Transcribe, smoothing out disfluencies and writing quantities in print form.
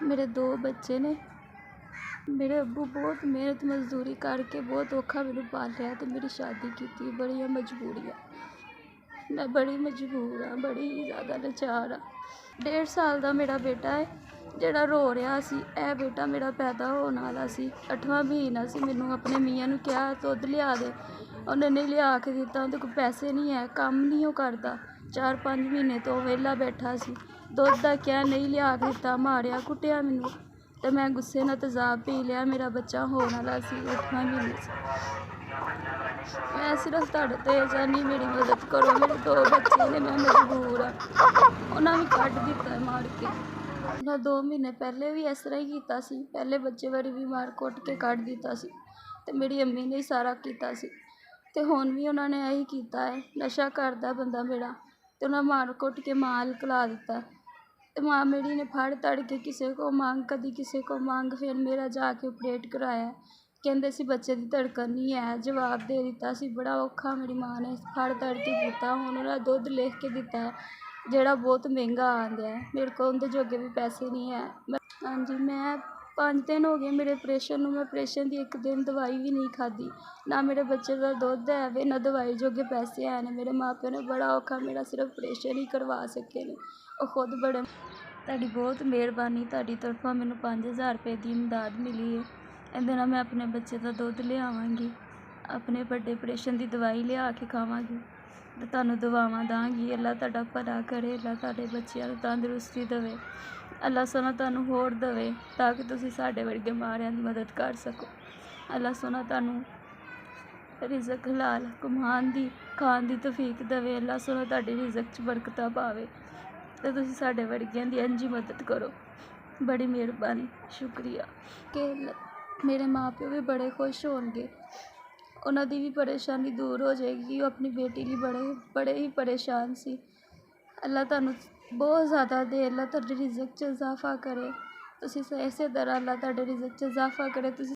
मेरे 2 बच्चे ने। मेरे अब्बू बहुत मेहनत मजदूरी करके बहुत औखा मैनू पालिया ते मेरी शादी की। बड़ियां मजबूरियां, मैं बड़ी मजबूर हाँ, बड़ी ज़्यादा लाचार हाँ। 1.5 साल का मेरा बेटा है जिहड़ा रो रहा सी। यह बेटा मेरा पैदा होने वाला सी। 8वां महीना सी। मैनू अपने मियाँ नू कहा दुध लिया दे, उन्हें नहीं लिया के दिता। उहदे कोल पैसे नहीं है, काम नहीं वो करता। 4-5 महीने तो वेला बैठा सी। दुध का क्या नहीं लिया के दिता, मारिया कुटिया मैनू ते मैं गुस्से नाल तेज़ाब पी लिया। मेरा बच्चा होने वाला सी 8वां महीने च। मैं सिर्फ तुहाडे तो ये चाहनी, मेरी मदद करो। मेरे 2 बच्चे ने, मैं मजबूर हाँ। उन्हें भी कढ़ दिता मार के। उन्हें 2 महीने पहले भी इस तरह ही किया सी। पहले बच्चे वारी भी मार कुट के कढ़ दिता सी ते मेरी अम्मी ने ही सारा किया सी ते हुण भी उन्होंने यही किया है। नशा करदा बंदा मेरा ते उन्हें मार कुट के माल कला दिता ते माँ मेरी ने फड़ तड़ के किसी को मांग, कदी किसी को मांग। फिर मेरा जाके ऑपरेट कराया। कहंदे सी बच्चे की धड़कन नहीं है, जवाब दे दिता सी। बड़ा औखा मेरी माँ ने फड़ तड़ के किया। हुण उन्हें दुध लिख के दिता है जिहड़ा बहुत महंगा आंदा है। मेरे को उनके जोगे भी पैसे नहीं है। हाँ जी, मैं 5 दिन हो गए मेरे ऑपरेशन नूं। मैं ऑपरेशन की एक दिन दवाई भी नहीं खाधी। ना मेरे बच्चे का दुध है वे, ना दवाई जोगे पैसे हैं। मेरे माँ प्यो ने बड़ा औखा मेरा सिर्फ ऑपरेशन ही करवा सके ने। वो खुद बड़े। तुहाडी बहुत मेहरबानी, तुहाडी तरफों मैनू 5000 रुपये की इमदाद मिली है। इहदे नाल मैं अपने बच्चे का दुध लियावांगी, अपने बड़े ऑपरेशन की दवाई लिया के खावांगी ते तुहानूं दुआवां दांगी। अल्लाह तुहाडा भला करे, अल्लाह तुहाडे बच्चिआं नूं तंदुरुस्ती देवे, अल्लाह सोना तुहानूं होर देवे ताकि तुसीं साडे वर्गे मारिआं दी मदद कर सको। अल्लाह सोना तुहानूं रिज़क हलाल कमाण दी, खाण दी तौफीक देवे। अल्लाह सोना तुहाडे रिज़क च बरकतां पावे ते तुसीं साडे वर्गिआं दी इंज ही मदद करो। बड़ी मेहरबानी, शुक्रिया। कि मेरे माँ प्यो भी बड़े खुश होणगे, उन्हां दी भी परेशानी दूर हो जाएगी। वो अपनी बेटी लई बड़े ही परेशान सी। अल्लाह तुहानूं बहुत ज़्यादा दे, अल्लाह तुहाडे रिज़क च इज़ाफा करे। तुसीं इसे तरह अल्लाह तुहाडे रिज़क च इज़ाफा करे। तुसीं